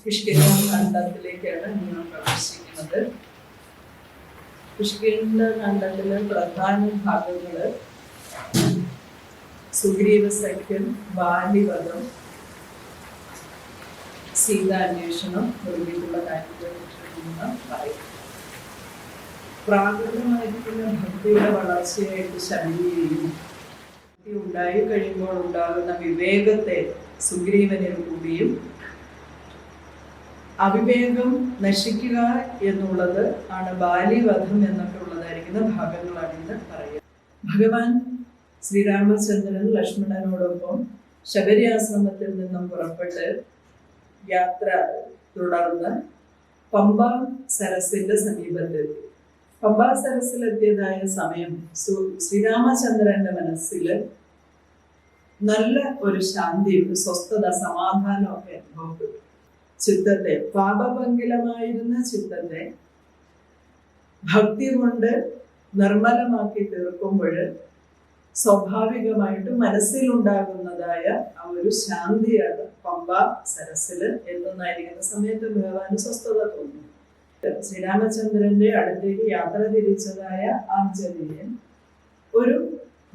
കിഷ്കിന്ധ കാണ്ഡത്തിലേക്കാണ് നമ്മൾ പ്രവേശിക്കുന്നത്. കിഷ്കിന്ധ കാണ്ഡത്തിലെ പ്രധാന ഭാഗങ്ങള് സുഗ്രീവ സഖ്യം, ബാലിവധം, സീതാന്വേഷണം തുടങ്ങിയിട്ടുള്ള കാര്യങ്ങളെക്കുറിച്ച് പറയും. പ്രാകൃതമായിരിക്കുന്ന ഭക്തിയുടെ വളർച്ചയായിട്ട് ശബരിയെയും ഭക്തി ഉണ്ടായി കഴിയുമ്പോൾ ഉണ്ടാകുന്ന വിവേകത്തെ സുഗ്രീവനിൽ കൂടിയും അവിവേകം നശിക്കുക എന്നുള്ളത് ആണ് ബാലിവധം എന്നൊക്കെ ഉള്ളതായിരിക്കുന്ന ഭാഗങ്ങളാണ് ഇന്ന് പറയുക. ഭഗവാൻ ശ്രീരാമചന്ദ്രൻ ലക്ഷ്മണനോടൊപ്പം ശബരി ആശ്രമത്തിൽ നിന്നും പുറപ്പെട്ട് യാത്ര തുടർന്ന് പമ്പ സരസിന്റെ സമീപത്തെത്തി. പമ്പ സരസിലെത്തിയതായ സമയം ശ്രീരാമചന്ദ്രന്റെ മനസ്സിൽ നല്ല ഒരു ശാന്തി, ഒരു സ്വസ്ഥത, സമാധാനമൊക്കെ അനുഭവപ്പെട്ടു. ചിത്തത്തെ, പാപപങ്കിലമായിരുന്ന ചിത്തത്തെ ഭക്തി കൊണ്ട് നിർമ്മലമാക്കി തീർക്കുമ്പോൾ സ്വാഭാവികമായിട്ടും മനസ്സിലുണ്ടാകുന്നതായ ആ ഒരു ശാന്തിയാണ് പമ്പ സരസിൽ എത്തുന്നതായിരിക്കുന്ന സമയത്ത് ഭഗവാന് സ്വസ്ഥത തോന്നുന്നു. ശ്രീരാമചന്ദ്രന്റെ അടുത്തേക്ക് യാത്ര തിരിച്ചതായ ആഞ്ജനേയൻ ഒരു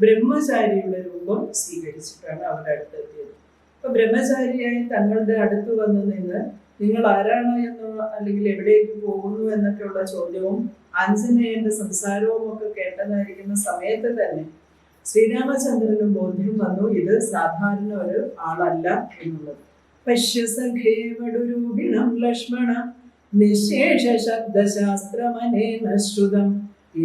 ബ്രഹ്മചാരിയുടെ രൂപം സ്വീകരിച്ചിട്ടാണ് അവരുടെ അടുത്തെത്തിയത്. അപ്പൊ ബ്രഹ്മചാരിയായി തങ്ങളുടെ അടുത്ത് വന്നു നിന്ന് നിങ്ങൾ ആരാണ് എന്നോ അല്ലെങ്കിൽ എവിടേക്ക് പോകുന്നു എന്നൊക്കെയുള്ള ചോദ്യവും ആഞ്ജനേയന്റെ സംസാരവും ഒക്കെ കേട്ടതായിരിക്കുന്ന സമയത്ത് തന്നെ ശ്രീരാമചന്ദ്രനും ബോധ്യം വന്നു, ഇത് സാധാരണ ഒരു ആളല്ല എന്നുള്ളത്. പശ്യസഖേവടുരൂപിണം ലക്ഷ്മണ നിശേഷ ശബ്ദശാസ്ത്രമനേന ശ്രുതം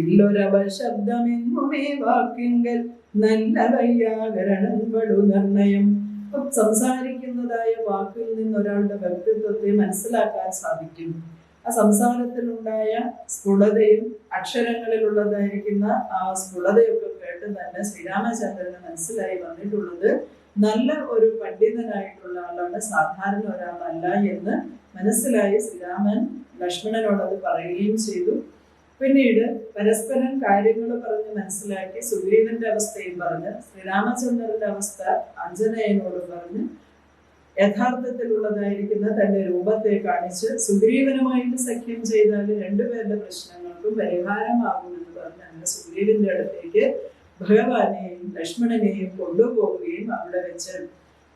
ഇല്ലൊരവശബ്ദമെന്നുമേ വാക്കിങ്കൽ നല്ല വൈയാകരണം വടു നിർണയം. സംസാരിക്കുന്നതായ വാക്കിൽ നിന്ന് ഒരാളുടെ വ്യക്തിത്വത്തെ മനസ്സിലാക്കാൻ സാധിക്കും. ആ സംസാരത്തിലുണ്ടായ സ്ഫുടതയും അക്ഷരങ്ങളിലുള്ളതായിരിക്കുന്ന ആ സ്ഫുടതയൊക്കെ കേട്ട് തന്നെ ശ്രീരാമചന്ദ്രന് മനസ്സിലായി വന്നിട്ടുള്ളത് നല്ല ഒരു പണ്ഡിതനായിട്ടുള്ള ആളാണ്, സാധാരണ ഒരാളല്ല എന്ന് മനസ്സിലായി ശ്രീരാമൻ ലക്ഷ്മണനോടത് പറയുകയും ചെയ്തു. പിന്നീട് പരസ്പരം കാര്യങ്ങൾ പറഞ്ഞ് മനസ്സിലാക്കി സുഗ്രീവന്റെ അവസ്ഥയും പറഞ്ഞ് ശ്രീരാമചന്ദ്രന്റെ അവസ്ഥ ആഞ്ജനേയനോട് പറഞ്ഞ് യഥാർത്ഥത്തിലുള്ളതായിരിക്കുന്ന തന്റെ രൂപത്തെ കാണിച്ച് സുഗ്രീവനുമായിട്ട് സഖ്യം ചെയ്താൽ രണ്ടുപേരുടെ പ്രശ്നങ്ങൾക്കും പരിഹാരമാകുമെന്ന് പറഞ്ഞ് അങ്ങനെ സുഗ്രീവന്റെ അടുത്തേക്ക് ഭഗവാനെയും ലക്ഷ്മണനെയും കൊണ്ടുപോവുകയും അവിടെ വെച്ച്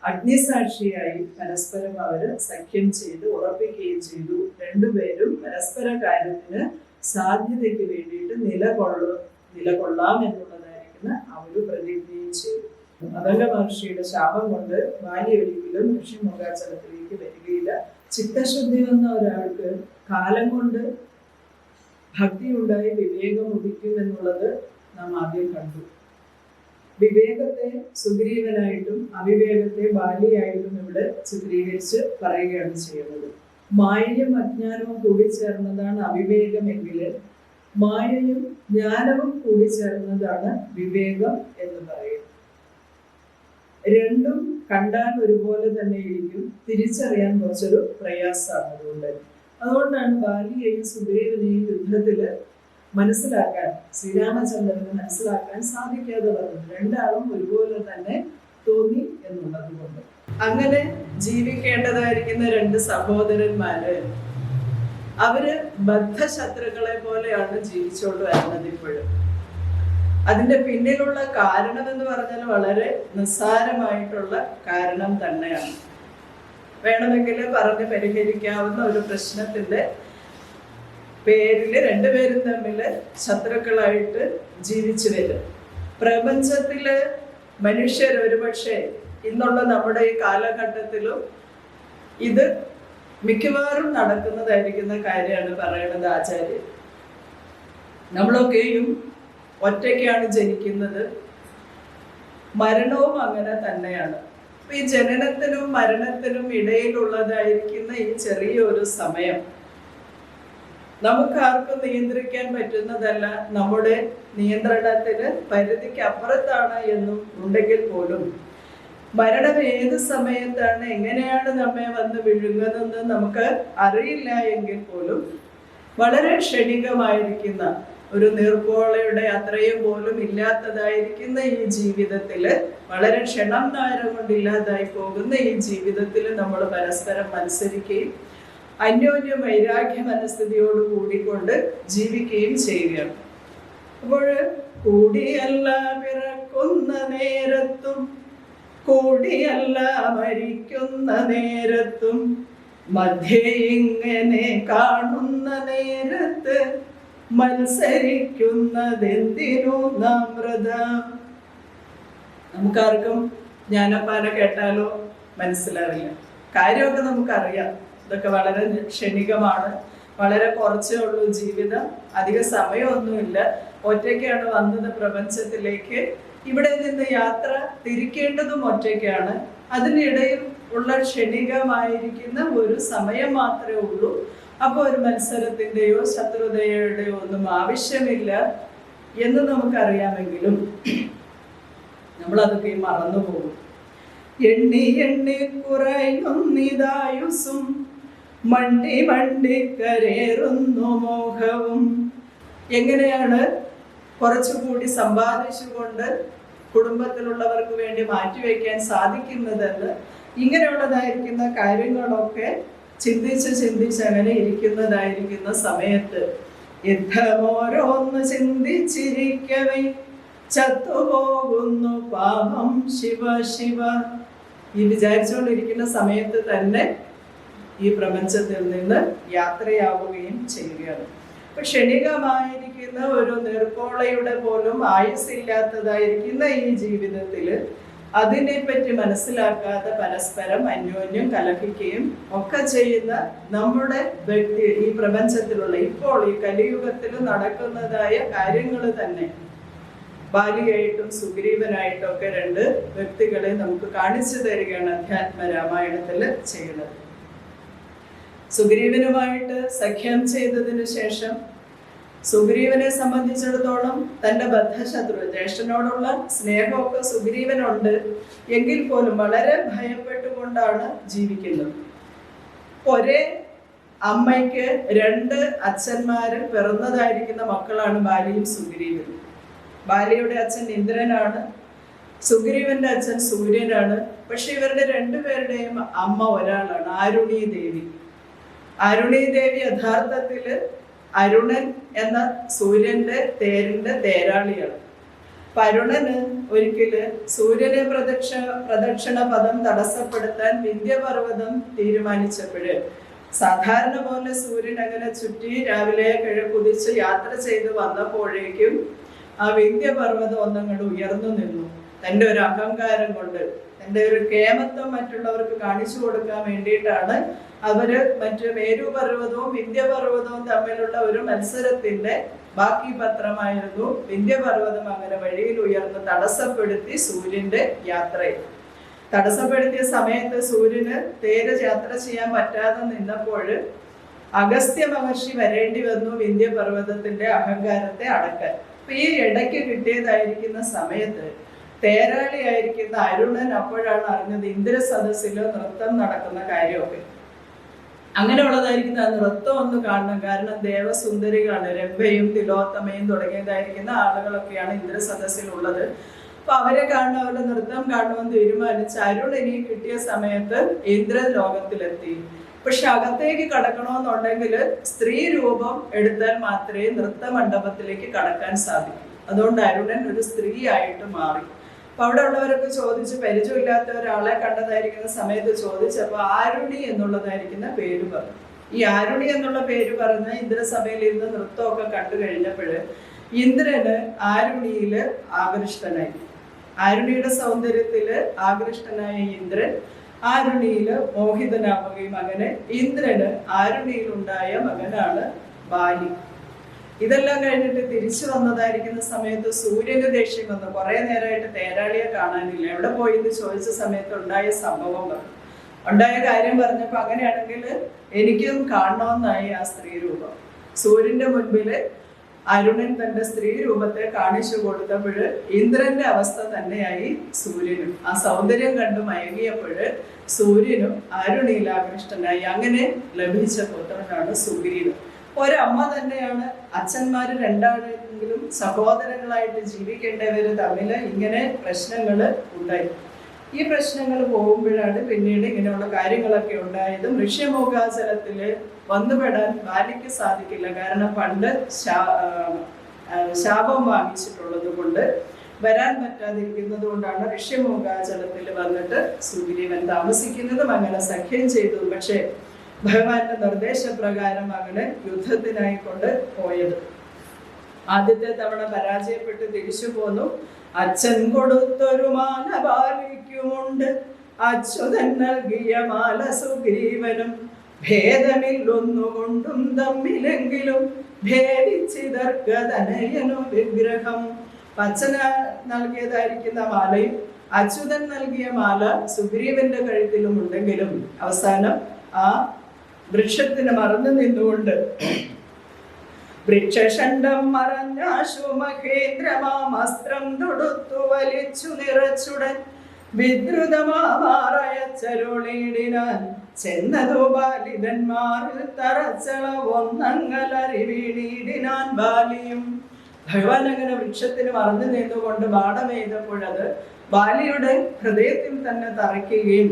അഗ്നിസാക്ഷിയായി പരസ്പരം അവര് സഖ്യം ചെയ്ത് ഉറപ്പിക്കുകയും ചെയ്തു. രണ്ടുപേരും പരസ്പര കാര്യത്തിന് സാധ്യതയ്ക്ക് വേണ്ടിയിട്ട് നിലകൊള്ളാം എന്നുള്ളതായിരിക്കുന്ന ആ ഒരു പ്രതിജ്ഞയും ചെയ്തു. അദംഗ മഹർഷിയുടെ ശാപം കൊണ്ട് ബാലി ഒരിക്കലും ഋഷിമുഖാചലത്തിലേക്ക് വരികയില്ല. ചിത്തശുദ്ധി വന്ന ഒരാൾക്ക് കാലം കൊണ്ട് ഭക്തി ഉണ്ടായി വിവേകം ഉദിക്കും എന്നുള്ളത് നാം ആദ്യം കണ്ടു. വിവേകത്തെ സുഗ്രീവനായിട്ടും അവിവേകത്തെ ബാലിയായിട്ടും ഇവിടെ ചിത്രീകരിച്ച് പറയുകയാണ് ചെയ്യുന്നത്. മായയും അജ്ഞാനവും കൂടിച്ചേർന്നതാണ് അവിവേകമെങ്കിൽ മായയും ജ്ഞാനവും കൂടിച്ചേർന്നതാണ് വിവേകം എന്ന് പറയും. രണ്ടും കണ്ടാൽ ഒരുപോലെ തന്നെ ഇരിക്കും, തിരിച്ചറിയാൻ കുറച്ചൊരു പ്രയാസമാണ്. അതുകൊണ്ടാണ് ബാലിയെയും സുഗ്രീവനെയും യുദ്ധത്തില് മനസ്സിലാക്കാൻ ശ്രീരാമചന്ദ്രന് മനസ്സിലാക്കാൻ സാധിക്കാതെ വന്നത്. രണ്ടാളും ഒരുപോലെ തന്നെ തോന്നി എന്നുള്ളത് കൊണ്ട് അങ്ങനെ ജീവിക്കേണ്ടതായിരിക്കുന്ന രണ്ട് സഹോദരന്മാര് അവര് ബദ്ധശത്രുക്കളെ പോലെയാണ് ജീവിച്ചോണ്ട് വരുന്നത് ഇപ്പോഴും. അതിന്റെ പിന്നിലുള്ള കാരണം എന്ന് പറഞ്ഞാൽ വളരെ നിസ്സാരമായിട്ടുള്ള കാരണം തന്നെയാണ്. വേണമെങ്കിൽ പറഞ്ഞ് പരിഹരിക്കാവുന്ന ഒരു പ്രശ്നത്തിന്റെ പേരില് രണ്ടുപേരും തമ്മിൽ ശത്രുക്കളായിട്ട് ജീവിച്ചു വരും. പ്രപഞ്ചത്തില് മനുഷ്യർ ഒരുപക്ഷെ ഇന്നുള്ള നമ്മുടെ ഈ കാലഘട്ടത്തിലും ഇത് മിക്കവാറും നടക്കുന്നതായിരിക്കുന്ന കാര്യമാണ് പറയണത് ആചാര്യൻ. നമ്മളൊക്കെയും ഒറ്റയ്ക്കാണ് ജനിക്കുന്നത്, മരണവും അങ്ങനെ തന്നെയാണ്. അപ്പൊ ഈ ജനനത്തിനും മരണത്തിനും ഇടയിലുള്ളതായിരിക്കുന്ന ഈ ചെറിയൊരു സമയം നമുക്കാർക്കും നിയന്ത്രിക്കാൻ പറ്റുന്നതല്ല, നമ്മുടെ നിയന്ത്രണത്തിന് പരിധിക്ക് അപ്പുറത്താണ് എന്നും ഉണ്ടെങ്കിൽ പോലും മരണം ഏത് സമയത്താണ് എങ്ങനെയാണ് നമ്മെ വന്ന് വിഴുങ്ങുന്നതെന്ന് നമുക്ക് അറിയില്ല എങ്കിൽ പോലും വളരെ ക്ഷണികമായിരിക്കുന്ന ഒരു നീർപ്പോളയുടെ അത്രയും പോലും ഇല്ലാത്തതായിരിക്കുന്ന ഈ ജീവിതത്തിൽ, വളരെ ക്ഷണം നേരം കൊണ്ടില്ലാതായി പോകുന്ന ഈ ജീവിതത്തിൽ നമ്മൾ പരസ്പരം മത്സരിക്കുകയും അന്യോന്യ വൈരാഗ്യ മനസ്ഥിതിയോട് കൂടിക്കൊണ്ട് ജീവിക്കുകയും ചെയ്യുകയാണ്. അപ്പോൾ കൂടിയല്ല പിറക്കുന്ന നേരത്തും കൂടിയല്ല മരിക്കുന്ന നേരത്തും മധ്യേ ഇങ്ങനെ കാണുന്ന നേരത്ത് മത്സരിക്കുന്നതെന്തിനു നമ്രത. നമുക്കാർക്കും ജ്ഞാനപ്പാന കേട്ടാലോ മനസ്സിലാവില്ല. കാര്യമൊക്കെ നമുക്കറിയാം. ഇതൊക്കെ വളരെ ക്ഷണികമാണ്, വളരെ കുറച്ചേ ഉള്ളൂ ജീവിതം, അധിക സമയമൊന്നുമില്ല, ഒറ്റയ്ക്കാണ് വന്നത് പ്രപഞ്ചത്തിലേക്ക്. ഇവിടെ നിന്ന് യാത്ര തിരിക്കേണ്ടതും ഒറ്റയ്ക്കാണ്. അതിനിടയിൽ ഉള്ള ക്ഷണികമായിരിക്കുന്ന ഒരു സമയം മാത്രമേ ഉള്ളൂ. അപ്പോൾ ഒരു മത്സരത്തിൻ്റെയോ ശത്രുതയുടെയോ ഒന്നും ആവശ്യമില്ല എന്ന് നമുക്കറിയാമെങ്കിലും നമ്മളതൊക്കെ മറന്നുപോകും. എണ്ണി എണ്ണി കുറയുന്നിതായുസും മണ്ടി മണ്ടി കരേറുന്നു മോഹവും. എങ്ങനെയാണ് കുറച്ചുകൂടി സമ്പാദിച്ചുകൊണ്ട് കുടുംബത്തിലുള്ളവർക്ക് വേണ്ടി മാറ്റിവെക്കാൻ സാധിക്കുന്നതെന്ന്, ഇങ്ങനെയുള്ളതായിരിക്കുന്ന കാര്യങ്ങളൊക്കെ ചിന്തിച്ച് അങ്ങനെ ഇരിക്കുന്നതായിരിക്കുന്ന സമയത്ത് യുദ്ധമോരോന്ന് ചിന്തിച്ചിരിക്കവേ ചത്തുപോകുന്നു പാപം ശിവ ശിവ. ഈ വിചാരിച്ചുകൊണ്ടിരിക്കുന്ന സമയത്ത് തന്നെ ഈ പ്രപഞ്ചത്തിൽ നിന്ന് യാത്രയാവുകയും ചെയ്യുകയാണ്. അപ്പൊ ക്ഷണികമായിരിക്കുന്ന ഒരു നീർപ്പോളയുടെ പോലും ആയുസ്സില്ലാത്തതായിരിക്കുന്ന ഈ ജീവിതത്തിൽ അതിനെപ്പറ്റി മനസ്സിലാക്കാതെ പരസ്പരം അന്യോന്യം കലഹിക്കുകയും ഒക്കെ ചെയ്യുന്ന നമ്മുടെ വ്യക്തി, ഈ പ്രപഞ്ചത്തിലുള്ള ഇപ്പോൾ ഈ കലിയുഗത്തിൽ നടക്കുന്നതായ കാര്യങ്ങൾ തന്നെ ബാലിയായിട്ടും സുഗ്രീവനായിട്ടും ഒക്കെ രണ്ട് വ്യക്തികളെ നമുക്ക് കാണിച്ചു തരികയാണ് അധ്യാത്മ രാമായണത്തിൽ ചെയ്യുന്നത്. സുഗ്രീവനുമായിട്ട് സഖ്യം ചെയ്തതിനു ശേഷം സുഗ്രീവനെ സംബന്ധിച്ചിടത്തോളം തൻ്റെ ബദ്ധശത്രു ജ്യേഷ്ഠനോടുള്ള സ്നേഹമൊക്കെ സുഗ്രീവനുണ്ട്, എങ്കിൽ പോലും വളരെ ഭയപ്പെട്ടുകൊണ്ടാണ് ജീവിക്കുന്നത്. ഒരേ അമ്മയ്ക്ക് രണ്ട് അച്ഛന്മാര് പിറന്നതായിരിക്കുന്ന മക്കളാണ് ബാലിയും സുഗ്രീവനും. ബാലിയുടെ അച്ഛൻ ഇന്ദ്രനാണ്, സുഗ്രീവന്റെ അച്ഛൻ സൂര്യനാണ്. പക്ഷെ ഇവരുടെ രണ്ടുപേരുടെയും അമ്മ ഒരാളാണ്, ആരുണി ദേവി. ആരുണി ദേവി യഥാർത്ഥത്തില് അരുണൻ എന്ന സൂര്യന്റെ തേരിന്റെ തേരാളിയാണ്. അപ്പൊ അരുണന് ഒരിക്കല് സൂര്യനെ പ്രദക്ഷിണ പദം തടസ്സപ്പെടുത്താൻ വിന്ധ്യപർവ്വതം തീരുമാനിച്ചപ്പോഴ് സാധാരണ പോലെ സൂര്യൻ അങ്ങനെ ചുറ്റി രാവിലെ കിഴക്കുതിച്ച് യാത്ര ചെയ്ത് വന്നപ്പോഴേക്കും ആ വിന്ധ്യപർവ്വതം ഒന്നങ്ങോട്ട് ഉയർന്നു നിന്നു. തൻ്റെ ഒരു അഹങ്കാരം കൊണ്ട്, തൻ്റെ ഒരു കേമത്വം മറ്റുള്ളവർക്ക് കാണിച്ചു കൊടുക്കാൻ വേണ്ടിയിട്ടാണ് അവര് മറ്റു മേരുപർവ്വതവും വിന്ധ്യപർവ്വതവും തമ്മിലുള്ള ഒരു മത്സരത്തിന്റെ ബാക്കി പത്രമായിരുന്നു വിന്ധ്യപർവ്വതം അങ്ങനെ വഴിയിൽ ഉയർന്ന് തടസ്സപ്പെടുത്തി സൂര്യന്റെ യാത്രയെ. തടസ്സപ്പെടുത്തിയ സമയത്ത് സൂര്യന് തേര് യാത്ര ചെയ്യാൻ പറ്റാതെ നിന്നപ്പോൾ അഗസ്ത്യ മഹർഷി വരേണ്ടി വന്നു വിന്ധ്യപർവ്വതത്തിന്റെ അഹങ്കാരത്തെ അടക്കാൻ. അപ്പൊ ഈ ഇടയ്ക്ക് കിട്ടിയതായിരിക്കുന്ന സമയത്ത് തേരാളിയായിരിക്കുന്ന അരുണൻ അപ്പോഴാണ് അറിഞ്ഞത് ഇന്ദ്രസദസ്സിൽ നൃത്തം നടക്കുന്ന കാര്യമൊക്കെ. അങ്ങനെയുള്ളതായിരിക്കുന്ന ആ നൃത്തം ഒന്ന് കാണണം. കാരണം ദേവസുന്ദരികളാണ്, രംഭയും തിലോത്തമയും തുടങ്ങിയതായിരിക്കുന്ന ആളുകളൊക്കെയാണ് ഇന്ദ്രസദസ്സിലുള്ളത്. അപ്പൊ അവരെ കാണണം, അവരുടെ നൃത്തം കാണണമെന്ന് തീരുമാനിച്ച് അരുൺ ഇനി കിട്ടിയ സമയത്ത് ഇന്ദ്രലോകത്തിലെത്തി. പക്ഷെ അകത്തേക്ക് കടക്കണമെന്നുണ്ടെങ്കിൽ സ്ത്രീ രൂപം എടുത്താൽ മാത്രമേ നൃത്ത മണ്ഡപത്തിലേക്ക് കടക്കാൻ സാധിക്കൂ. അതുകൊണ്ട് അരുണൻ ഒരു സ്ത്രീ ആയിട്ട് മാറി. അപ്പൊ അവിടെ ഉള്ളവരൊക്കെ ചോദിച്ച്, പരിചയമില്ലാത്ത ഒരാളെ കണ്ടതായിരിക്കുന്ന സമയത്ത് ചോദിച്ചപ്പോൾ ആരുണി എന്നുള്ളതായിരിക്കുന്ന പേര് പറഞ്ഞു. ഈ ആരുണി എന്നുള്ള പേര് പറഞ്ഞ് ഇന്ദ്രസഭയിൽ ഇരുന്ന് നൃത്തമൊക്കെ കണ്ടു കഴിഞ്ഞപ്പോൾ ഇന്ദ്രന് ആരുണിയില് ആകൃഷ്ടനായി. ആരുണിയുടെ സൗന്ദര്യത്തില് ആകൃഷ്ടനായ ഇന്ദ്രൻ ആരുണിയില് മോഹിതനാവുകയും അങ്ങനെ ഇന്ദ്രന് ആരുണിയിലുണ്ടായ മകനാണ് ബാലി. ഇതെല്ലാം കഴിഞ്ഞിട്ട് തിരിച്ചു വന്നതായിരിക്കുന്ന സമയത്ത് സൂര്യന് ദേഷ്യം വന്നു. കുറെ നേരമായിട്ട് തേരാളിയെ കാണാനില്ല, എവിടെ പോയി എന്ന് ചോദിച്ച സമയത്ത് ഉണ്ടായ സംഭവം പറഞ്ഞു. ഉണ്ടായ കാര്യം പറഞ്ഞപ്പോൾ അങ്ങനെയാണെങ്കിൽ എനിക്കും കാണണമെന്നായി ആ സ്ത്രീ രൂപം. സൂര്യന്റെ മുൻപില് അരുണൻ തന്റെ സ്ത്രീ രൂപത്തെ കാണിച്ചു കൊടുത്തപ്പോൾ ഇന്ദ്രന്റെ അവസ്ഥ തന്നെയായി സൂര്യനും. ആ സൗന്ദര്യം കണ്ടു മയങ്ങിയപ്പോൾ സൂര്യനും അരുണിയിൽ ആകൃഷ്ടനായി. അങ്ങനെ ലഭിച്ച പുത്രനാണ് സുഗ്രീവൻ. ഒരമ്മ തന്നെയാണ്, അച്ഛന്മാര് രണ്ടാണെങ്കിലും സഹോദരങ്ങളായിട്ട് ജീവിക്കേണ്ടവര് തമ്മിൽ ഇങ്ങനെ പ്രശ്നങ്ങൾ ഉണ്ടായി. ഈ പ്രശ്നങ്ങൾ പോകുമ്പോഴാണ് പിന്നീട് ഇങ്ങനെയുള്ള കാര്യങ്ങളൊക്കെ ഉണ്ടായത്. ഋഷ്യമൂകാചലത്തില് വന്നുപെടാൻ ബാലിക്ക് സാധിക്കില്ല. കാരണം പണ്ട് ശാപം വാങ്ങിച്ചിട്ടുള്ളത് കൊണ്ട് വരാൻ പറ്റാതിരിക്കുന്നത് കൊണ്ടാണ് ഋഷ്യമൂകാചലത്തിൽ വന്നിട്ട് സുഗ്രീവൻ താമസിക്കുന്നതും അങ്ങനെ സഖ്യം ചെയ്തതും. പക്ഷെ ഭഗവാന്റെ നിർദ്ദേശപ്രകാരം അങ്ങനെ യുദ്ധത്തിനായിക്കൊണ്ട് പോയത്. ആദ്യത്തെ തവണ പരാജയപ്പെട്ട് തിരിച്ചു പോന്നു. അച്ഛൻ കൊടുത്തൊരു മാല ബാലിക്കുമുണ്ട്, അച്യുതൻ നൽകിയ മാല സുഗ്രീവനും. ഭേദമില്ലൊന്നുകൊണ്ടും തമ്മിലെങ്കിലും ഭേദിച്ചിതർക്കതനയനു വിഗ്രഹം. അച്ഛന് നൽകിയതായിരിക്കുന്ന മാലയും അച്യുതൻ നൽകിയ മാല സുഗ്രീവന്റെ കഴുത്തിലും ഉണ്ടെങ്കിലും അവസാനം ആ വൃക്ഷത്തിന് മറന്നു നിന്നുകൊണ്ട് വൃക്ഷഷണ്ഡം മറഞ്ഞാശു മഹേന്ദ്രമാമസ്ത്രം തൊടുത്തു വലിച്ചു നിറച്ചുടൻ വിദ്രുതമാറയച്ചരുളിടിനാൻ ചെന്നതു ബാലിതന്മാരിൽ തറച്ചളവൊന്നങ്ങലറി വീണിടിനാൻ ബാലിയും. ഭഗവാൻ അങ്ങനെ വൃക്ഷത്തിന് മറന്നു നിന്നുകൊണ്ട് ബാണമെയ്തപ്പോഴത് ബാലിയുടെ ഹൃദയത്തിൽ തന്നെ തറയ്ക്കുകയും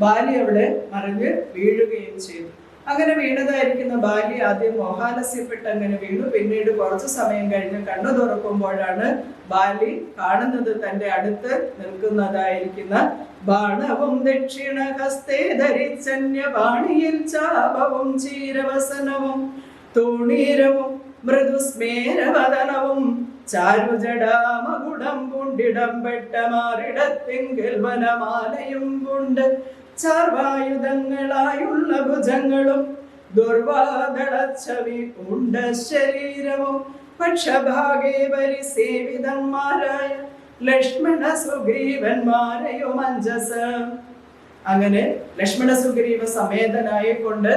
ബാലി അവിടെ മറിഞ്ഞ് വീഴുകയും ചെയ്തു. അങ്ങനെ വീണതായിരിക്കുന്ന ബാലി ആദ്യം മോഹാലസ്യപ്പെട്ട് അങ്ങനെ വീണു. പിന്നീട് കുറച്ചു സമയം കഴിഞ്ഞ് കണ്ണു തുറക്കുമ്പോഴാണ് ബാലി കാണുന്നത് തന്റെ അടുത്ത് നിൽക്കുന്നതായിരിക്കുന്ന ബാണവും ദക്ഷിണ ഹസ്തേ ധരിച്ചന്യ ബാണിയിൽ ചാപവും ചീരവസനവും തൂണീരവും മൃദുസ്മേരവദനവും ചാരുജടാമകുടം പൂണ്ടിടം പെട്ട മാറിടത്തിങ്കൽ വനമാലയും പൂണ്ട് ചാർവായുധങ്ങളായുള്ള ഭുജങ്ങളും ദുർവാദളച്ചവി പൂണ്ട ശരീരവും പക്ഷഭാഗേ പരിസേവിതന്മാരായ ലക്ഷ്മണ സുഗ്രീവന്മാരെയും അഞ്ജസ്. അങ്ങനെ ലക്ഷ്മണ സുഗ്രീവ സമേതനായിക്കൊണ്ട്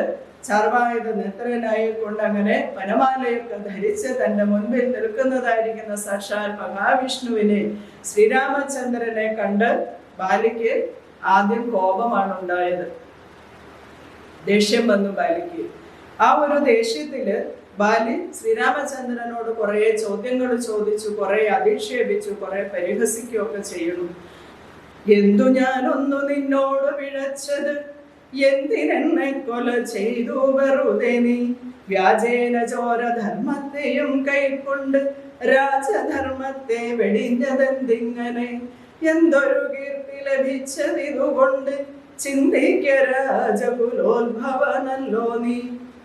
ചാർവായുധ നേത്രനായിക്കൊണ്ട് അങ്ങനെ വനമാലയൊക്കെ ധരിച്ച് തന്റെ മുൻപിൽ നിൽക്കുന്നതായിരിക്കുന്ന സാക്ഷാൽ മഹാവിഷ്ണുവിനെ ശ്രീരാമചന്ദ്രനെ കണ്ട് ബാലിക്ക് ആദ്യം കോപമാണ് ഉണ്ടായത്. ദേഷ്യം വന്നു ബാലിക്ക്. ആ ഒരു ദേഷ്യത്തില് ബാലി ശ്രീരാമചന്ദ്രനോട് കുറെ ചോദ്യങ്ങൾ ചോദിച്ചു, കുറെ അധിക്ഷേപിച്ചു, കുറെ പരിഹസിക്കുകയൊക്കെ ചെയ്യുന്നു. എന്തു ഞാനൊന്നു നിന്നോട് പിഴച്ചത്, എന്തിനെന്നെ കൊല ചെയ്തു വെറുതെ നീ, വ്യാജേന ചോര ധർമ്മത്തെയും കൈക്കൊണ്ട് രാജധർമ്മത്തെ വെടിഞ്ഞതെന്തിങ്ങനെ, എന്തൊരു കീർത്തി ലഭിച്ചതിതുകൊണ്ട് ചിന്തിക്ക രാജകുലോത്ഭവനല്ലോ നീ.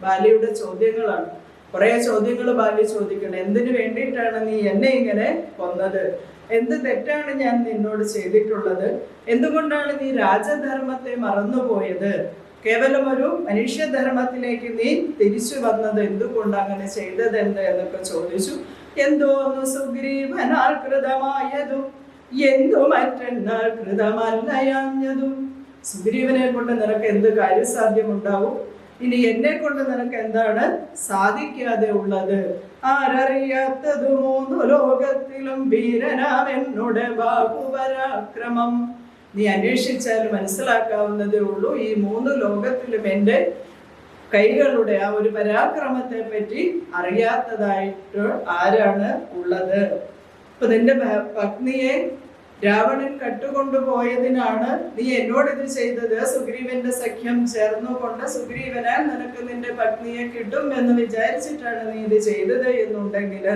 ബാലിയുടെ ചോദ്യങ്ങളാണ്. കുറെ ചോദ്യങ്ങൾ ബാലി ചോദിക്കണം. എന്തിനു വേണ്ടിയിട്ടാണ് നീ എന്നെ ഇങ്ങനെ കൊന്നത്? എന്ത് തെറ്റാണ് ഞാൻ നിന്നോട് ചെയ്തിട്ടുള്ളത്? എന്തുകൊണ്ടാണ് നീ രാജധർമ്മത്തെ മറന്നുപോയത്? കേവലം ഒരു മനുഷ്യധർമ്മത്തിലേക്ക് നീ തിരിച്ചു വന്നത് എന്തുകൊണ്ട്, അങ്ങനെ ചെയ്തത് എന്ത് എന്നൊക്കെ ചോദിച്ചു. എന്തോന്നു സുഗ്രീവനാൽ കൃതമായതും എന്തു മറ്റെന്നാൽ കൃതമല്ലയാഞ്ഞതും. സുഗ്രീവനെ കൊണ്ട് നിനക്ക് എന്ത് കാര്യസാധ്യമുണ്ടാവും? ഇനി എന്നെ കൊണ്ട് നിനക്ക് എന്താണ് സാധിക്കാതെ ഉള്ളത്? ആരറിയാത്തതു മൂന്നു ലോകത്തിലും വീരനാം എന്നോട് ബാഹുപരാക്രമം. നീ അന്വേഷിച്ചാൽ മനസ്സിലാക്കാവുന്നതേ ഉള്ളൂ. ഈ മൂന്ന് ലോകത്തിലും എൻ്റെ കൈകളുടെ ആ ഒരു പരാക്രമത്തെ പറ്റി അറിയാത്തതായിട്ട് ആരാണ് ഉള്ളത്? അപ്പൊ നിന്റെ പത്നിയെ രാവണൻ കട്ടുകൊണ്ടുപോയതിനാണ് നീ എന്നോട് ഇത് ചെയ്തത്. സുഗ്രീവന്റെ സഖ്യം ചേർന്നുകൊണ്ട് സുഗ്രീവനാൽ നിനക്ക് നിന്റെ പത്നിയെ കിട്ടും എന്ന് വിചാരിച്ചിട്ടാണ് നീ ഇത് ചെയ്തത് എന്നുണ്ടെങ്കിൽ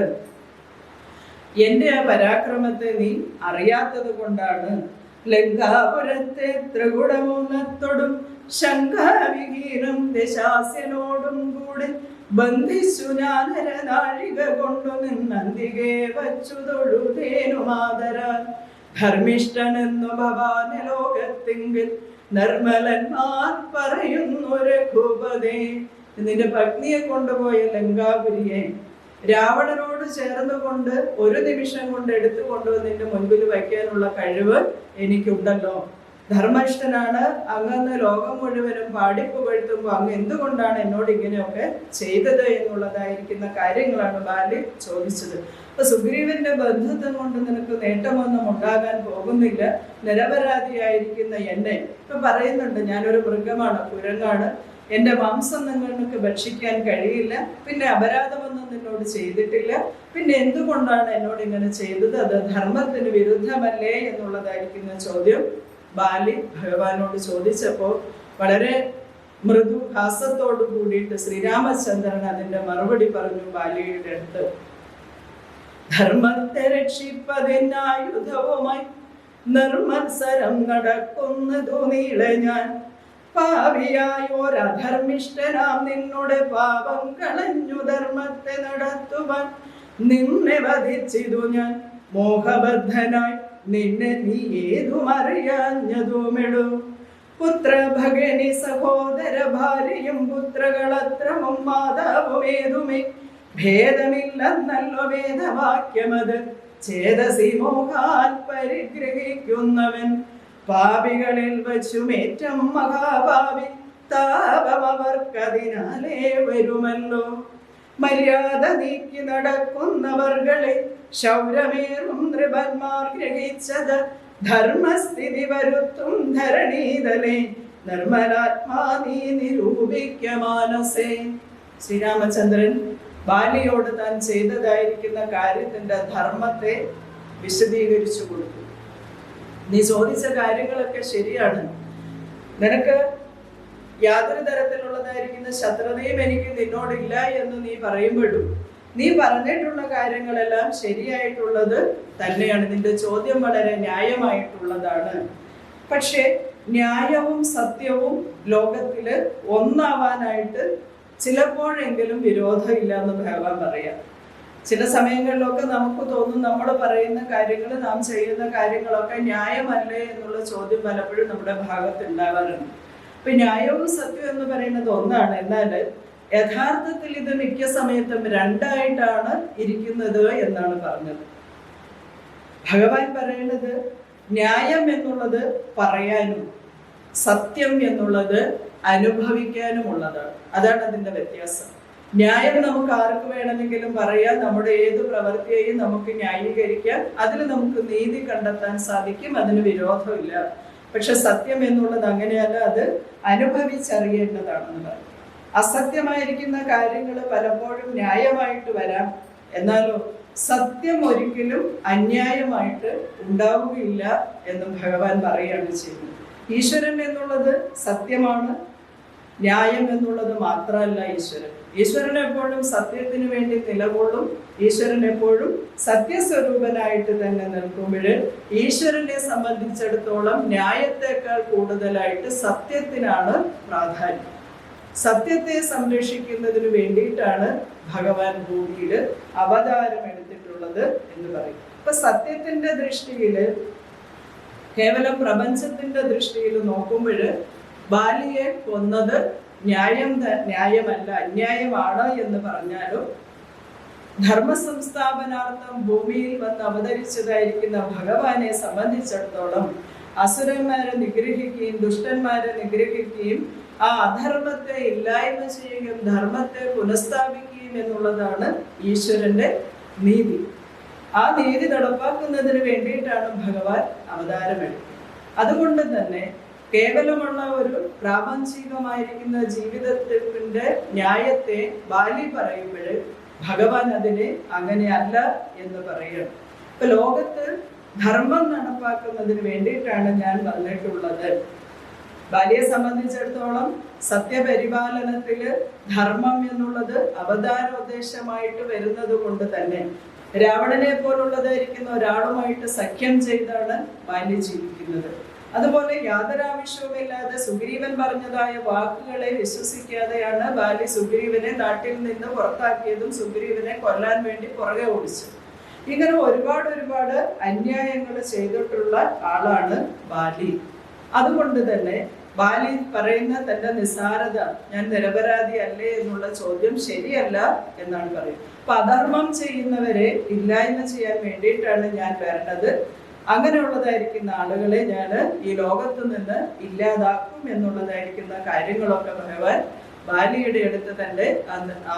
എന്റെ ആ പരാക്രമത്തെ നീ അറിയാത്തത് കൊണ്ടാണ്. ലങ്കാപുരത്തെ ത്രികുടമൂന്നത്തോടും ശങ്കാവിഹീനം ദശാസ്യനോടും കൂടെ ബന്ധിച്ചു ഞാനരനാഴിക കൊണ്ടു നിന്നന്തികെ വച്ചു തൊഴുതേനു മാതരാൻ. ധർമ്മിഷ്ഠനെന്നു ഭവാന ലോകത്തിങ്കിൽ നിർമ്മലന്മാർ പറയുന്നു രഘുപതേ. നിന്റെ പത്നിയെ കൊണ്ടുപോയ ലങ്കാപുരിയെ രാവണനോട് ചേർന്നുകൊണ്ട് ഒരു നിമിഷം കൊണ്ട് എടുത്തു കൊണ്ടുവന്ന് നിന്റെ മുൻപിൽ വയ്ക്കാനുള്ള കഴിവ് എനിക്കുണ്ടല്ലോ. ധർമ്മിഷ്ഠനാണ് അങ്ങന്ന് ലോകം മുഴുവനും പാടിപ്പുകഴ്ത്തുമ്പോൾ അങ്ങ് എന്തുകൊണ്ടാണ് എന്നോട് ഇങ്ങനെയൊക്കെ ചെയ്തത് എന്നുള്ളതായിരിക്കുന്ന കാര്യങ്ങളാണ് ബാലി ചോദിച്ചത്. അപ്പൊ സുഗ്രീവന്റെ ബന്ധുത്വം കൊണ്ട് നിനക്ക് നേട്ടമൊന്നും ഉണ്ടാകാൻ പോകുന്നില്ല. നിരപരാധിയായിരിക്കുന്ന എന്നെ ഇപ്പൊ പറയുന്നുണ്ട്, ഞാനൊരു മൃഗമാണ്, കുരങ്ങാണ്. എൻ്റെ മാംസം നിങ്ങൾക്ക് ഭക്ഷിക്കാൻ കഴിയില്ല, പിന്നെ അപരാധമൊന്നും നിന്നോട് ചെയ്തിട്ടില്ല, പിന്നെ എന്തുകൊണ്ടാണ് എന്നോട് ഇങ്ങനെ ചെയ്തത്? അത് ധർമ്മത്തിന് വിരുദ്ധമല്ലേ എന്നുള്ളതായിരിക്കുന്ന ചോദ്യം ബാലി ഭഗവാനോട് ചോദിച്ചപ്പോൾ വളരെ മൃദുഹാസത്തോടു കൂടിയിട്ട് ശ്രീരാമചന്ദ്രൻ അതിന്റെ മറുപടി പറഞ്ഞു ബാലിയുടെ അടുത്ത്. ധർമ്മത്തെ രക്ഷിപ്പതിനായുധവുമായി നിർമത്സരം നടക്കുന്നതു നീളെ ഞാൻ, പാവിയായോരധർമ്മിഷ്ഠനാം നിന്നുടെ പാപം കളഞ്ഞു ധർമ്മത്തെ നടത്തുവാൻ നിന്നെ വധിച്ചിതു ഞാൻ. മോഹബദ്ധനായി നിന്നെ നീ ഏതും അറിയാഞ്ഞതുമെടു. പുത്രഭഗനി സഹോദര ഭാര്യയും പുത്രകളത്രമും മാതാവും ഏതുമേ ഭേദമില്ലെന്നല്ലോ വേദവാക്യമത്. ചേതസി മോഹാൽ പരിഗ്രഹിക്കുന്നവൻ പാപികളിൽ വച്ചുമേറ്റം മഹാഭാവി. താപമവർക്കതിനാലേ വരുമല്ലോ. മര്യാദ നീക്കി നടക്കുന്നവർകളെ ശൗരമേറും നൃപന്മാർ ഗ്രഹിച്ചത്. ധർമ്മസ്ഥിതി വരുത്തും ധരണീതലേ നിർമ്മലാത്മാ നീ നിരൂപിക്ക മാനസേ. ശ്രീരാമചന്ദ്രൻ ബാലിയോട് താൻ ചെയ്തതായിരിക്കുന്ന കാര്യത്തിന്റെ ധർമ്മത്തെ വിശദീകരിച്ചു കൊടുത്തു. നീ ചോദിച്ച കാര്യങ്ങളൊക്കെ ശരിയാണ്. നിനക്ക് യാതൊരു തരത്തിലുള്ളതായിരിക്കുന്ന ശത്രുതയും എനിക്ക് നിന്നോടില്ല എന്ന് നീ പറയുമ്പോഴും നീ പറഞ്ഞിട്ടുള്ള കാര്യങ്ങളെല്ലാം ശരിയായിട്ടുള്ളത് തന്നെയാണ്. നിന്റെ ചോദ്യം വളരെ ന്യായമായിട്ടുള്ളതാണ്. പക്ഷേ ന്യായവും സത്യവും ലോകത്തില് ഒന്നാവാനായിട്ട് ചിലപ്പോഴെങ്കിലും വിരോധമില്ല എന്ന് ഭഗവാൻ പറയാം. ചില സമയങ്ങളിലൊക്കെ നമുക്ക് തോന്നും നമ്മൾ പറയുന്ന കാര്യങ്ങൾ, നാം ചെയ്യുന്ന കാര്യങ്ങളൊക്കെ ന്യായമല്ലേ എന്നുള്ള ചോദ്യം പലപ്പോഴും നമ്മുടെ ഭാഗത്ത് ഉണ്ടാവാറുണ്ട്. അപ്പൊ ന്യായവും സത്യവും എന്ന് പറയുന്നത് ഒന്നാണ്. എന്നാൽ യഥാർത്ഥത്തിൽ ഇത് മിക്ക സമയത്തും രണ്ടായിട്ടാണ് ഇരിക്കുന്നത് എന്നാണ് പറഞ്ഞത്. ഭഗവാൻ പറയുന്നത് ന്യായം എന്നുള്ളത് പറയാനും സത്യം എന്നുള്ളത് അനുഭവിക്കാനുമുള്ളതാണ്. അതാണ് അതിന്റെ വ്യത്യാസം. ന്യായം നമുക്ക് ആർക്ക് വേണമെങ്കിലും പറയാം, നമ്മുടെ ഏത് പ്രവൃത്തിയെയും നമുക്ക് ന്യായീകരിക്കാം, അതിൽ നമുക്ക് നീതി കണ്ടെത്താൻ സാധിക്കും, അതിന് വിരോധമില്ല. പക്ഷെ സത്യം എന്നുള്ളത് അങ്ങനെയല്ല, അത് അനുഭവിച്ചറിയേണ്ടതാണെന്ന് പറയും. അസത്യമായിരിക്കുന്ന കാര്യങ്ങൾ പലപ്പോഴും ന്യായമായിട്ട് വരാം, എന്നാലോ സത്യം ഒരിക്കലും അന്യായമായിട്ട് ഉണ്ടാവുകയില്ല എന്ന് ഭഗവാൻ പറയുകയാണ് ചെയ്യുന്നത്. ഈശ്വരൻ എന്നുള്ളത് സത്യമാണ്, ന്യായം എന്നുള്ളത് മാത്രമല്ല ഈശ്വരൻ. ഈശ്വരൻ എപ്പോഴും സത്യത്തിന് വേണ്ടി നിലകൊള്ളും. ഈശ്വരൻ എപ്പോഴും സത്യസ്വരൂപനായിട്ട് തന്നെ നിൽക്കുമ്പോൾ ഈശ്വരനെ സംബന്ധിച്ചിടത്തോളം ന്യായത്തെക്കാൾ കൂടുതലായിട്ട് സത്യത്തിനാണ് പ്രാധാന്യം. സത്യത്തെ സംരക്ഷിക്കുന്നതിന് വേണ്ടിയിട്ടാണ് ഭഗവാൻ ഭൂമിയിൽ അവതാരം എടുത്തിട്ടുള്ളത് എന്ന് പറയും. അപ്പൊ സത്യത്തിന്റെ ദൃഷ്ടിയിൽ, കേവലം പ്രപഞ്ചത്തിന്റെ ദൃഷ്ടിയിൽ നോക്കുമ്പോൾ ബാലിയെ കൊന്നത് ന്യായമല്ല, അന്യായമാണ് എന്ന് പറഞ്ഞാലും ധർമ്മ സംസ്ഥാപനാർത്ഥം ഭൂമിയിൽ വന്ന് അവതരിച്ചതായിരിക്കുന്ന ഭഗവാനെ സംബന്ധിച്ചിടത്തോളം അസുരന്മാരെ നിഗ്രഹിക്കുകയും ദുഷ്ടന്മാരെ നിഗ്രഹിക്കുകയും ആ അധർമ്മത്തെ ഇല്ലായ്മ ചെയ്യുകയും ധർമ്മത്തെ പുനഃസ്ഥാപിക്കുകയും എന്നുള്ളതാണ് ഈശ്വരന്റെ നീതി. ആ നീതി നടപ്പാക്കുന്നതിന് വേണ്ടിയിട്ടാണ് ഭഗവാൻ അവതാരമെടുത്തത്. അതുകൊണ്ട് തന്നെ കേവലമുള്ള ഒരു പ്രാപഞ്ചികമായിരിക്കുന്ന ജീവിതത്തിന്റെ ന്യായത്തെ ബാലി പറയുമ്പോൾ ഭഗവാൻ അതിനെ അങ്ങനെയല്ല എന്ന് പറയണം. ഇപ്പൊ ലോകത്ത് ധർമ്മം നടപ്പാക്കുന്നതിന് വേണ്ടിയിട്ടാണ് ഞാൻ വന്നിട്ടുള്ളത്. ബാലിയെ സംബന്ധിച്ചിടത്തോളം സത്യപരിപാലനത്തില് ധർമ്മം എന്നുള്ളത് അവതാരോദ്ദേശമായിട്ട് വരുന്നത് കൊണ്ട് തന്നെ രാവണനെ പോലുള്ളതായിരിക്കുന്ന ഒരാളുമായിട്ട് സഖ്യം ചെയ്താണ് ബാലി ജീവിക്കുന്നത്. അതുപോലെ യാതൊരാവശ്യവുമില്ലാതെ സുഗ്രീവൻ പറഞ്ഞതായ വാക്കുകളെ വിശ്വസിക്കാതെയാണ് ബാലി സുഗ്രീവനെ നാട്ടിൽ നിന്ന് പുറത്താക്കിയതും സുഗ്രീവനെ കൊല്ലാൻ വേണ്ടി പുറകെ ഓടിച്ചത്. ഇങ്ങനെ ഒരുപാട് അന്യായങ്ങൾ ചെയ്തിട്ടുള്ള ആളാണ് ബാലി. അതുകൊണ്ട് തന്നെ ബാലി പറയുന്ന തന്റെ നിസ്സാരത, ഞാൻ നിരപരാധി അല്ലേ എന്നുള്ള ചോദ്യം ശരിയല്ല എന്നാണ് പറയുന്നത്. അപ്പൊ അധർമ്മം ചെയ്യുന്നവരെ ഇല്ലായ്മ ചെയ്യാൻ വേണ്ടിയിട്ടാണ് ഞാൻ വരണത്. അങ്ങനെയുള്ളതായിരിക്കുന്ന ആളുകളെ ഞാൻ ഈ ലോകത്ത് നിന്ന് ഇല്ലാതാക്കും എന്നുള്ളതായിരിക്കുന്ന കാര്യങ്ങളൊക്കെ ഭഗവാൻ ബാലിയുടെ അടുത്ത് തന്റെ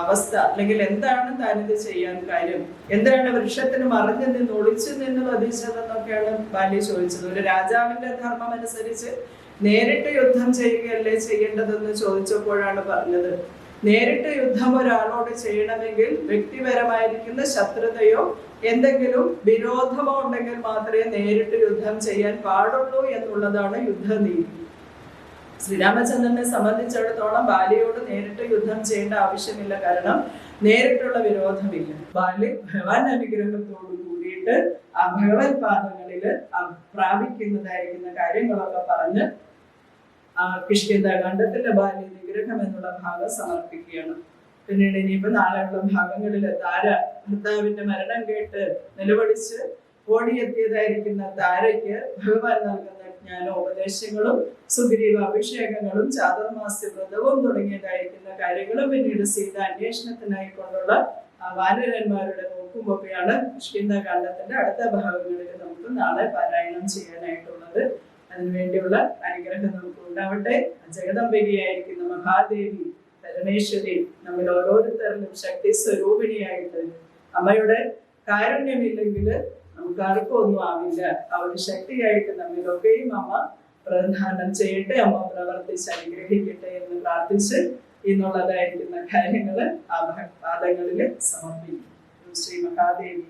അവസ്ഥ, അല്ലെങ്കിൽ എന്താണ് താനിത് ചെയ്യാൻ കാര്യം, എന്താണ് വൃക്ഷത്തിന് മറിഞ്ഞു നിന്ന് ഒളിച്ചു നിന്ന് വധിച്ചതെന്നൊക്കെയാണ് ബാലി ചോദിച്ചത്. ഒരു രാജാവിന്റെ ധർമ്മം അനുസരിച്ച് നേരിട്ട് യുദ്ധം ചെയ്യുകയല്ലേ ചെയ്യേണ്ടതെന്ന് ചോദിച്ചപ്പോഴാണ് പറഞ്ഞത്, നേരിട്ട് യുദ്ധം ഒരാളോട് ചെയ്യണമെങ്കിൽ വ്യക്തിപരമായിരിക്കുന്ന ശത്രുതയോ എന്തെങ്കിലും വിരോധമോ ഉണ്ടെങ്കിൽ മാത്രമേ നേരിട്ട് യുദ്ധം ചെയ്യാൻ പാടുള്ളൂ എന്നുള്ളതാണ് യുദ്ധനീതി. ശ്രീരാമചന്ദ്രനെ സംബന്ധിച്ചിടത്തോളം ബാലിയോട് നേരിട്ട് യുദ്ധം ചെയ്യേണ്ട ആവശ്യമില്ല, കാരണം നേരിട്ടുള്ള വിരോധമില്ല. ബാലി ഭഗവാൻ അനുഗ്രഹത്തോടു കൂടിയിട്ട് ആ ഭഗവത് പാദങ്ങളില് പ്രാപിക്കുന്നതായിരിക്കുന്ന കാര്യങ്ങളൊക്കെ പറഞ്ഞ് കിഷ്കിന്ധാകാന്ഡത്തിലെ ബാലി നിഗ്രഹം എന്നുള്ള ഭാഗം സമർപ്പിക്കുകയാണ്. പിന്നീട് ഇനിയിപ്പോ നാളെയുള്ള ഭാഗങ്ങളില് താര ഭർത്താവിന്റെ മരണം കേട്ട് നിലവിളിച്ച് ഓടിയെത്തിയതായിരിക്കുന്ന താരയ്ക്ക് ഭഗവാൻ നൽകുന്ന ജ്ഞാനോപദേശങ്ങളും സുഗ്രീവ അഭിഷേകങ്ങളും ചാതുർമാസ്യ വ്രതവും തുടങ്ങിയതായിരിക്കുന്ന കാര്യങ്ങളും പിന്നീട് സീത അന്വേഷണത്തിനായി കൊണ്ടുള്ള വാനരന്മാരുടെ നോക്കുമൊക്കെയാണ് കിഷ്കിന്ധാകാന്ഡത്തിന്റെ അടുത്ത ഭാഗങ്ങളിൽ നമുക്ക് നാളെ പാരായണം ചെയ്യാനായിട്ടുള്ളത്. അതിനുവേണ്ടിയുള്ള അനുഗ്രഹം നമുക്ക് ഉണ്ടാവട്ടെ. ജഗദംബികയായിരിക്കുന്ന മഹാദേവി പരമേശ്വരി നമ്മിൽ ഓരോരുത്തരിലും ശക്തി സ്വരൂപിണിയായിട്ട്, അമ്മയുടെ കാരുണ്യമില്ലെങ്കിൽ നമുക്ക് ആർക്കും ഒന്നും ആവില്ല. ആ ഒരു ശക്തിയായിട്ട് നമ്മിലൊക്കെയും അമ്മ പ്രധാനം ചെയ്യട്ടെ, അമ്മ പ്രവർത്തിച്ച് അനുഗ്രഹിക്കട്ടെ എന്ന് പ്രാർത്ഥിച്ച് ഇന്നുള്ളതായിരിക്കുന്ന കാര്യങ്ങള് ആ പാദങ്ങളിൽ സമർപ്പിക്കും. ശ്രീ മഹാദേവി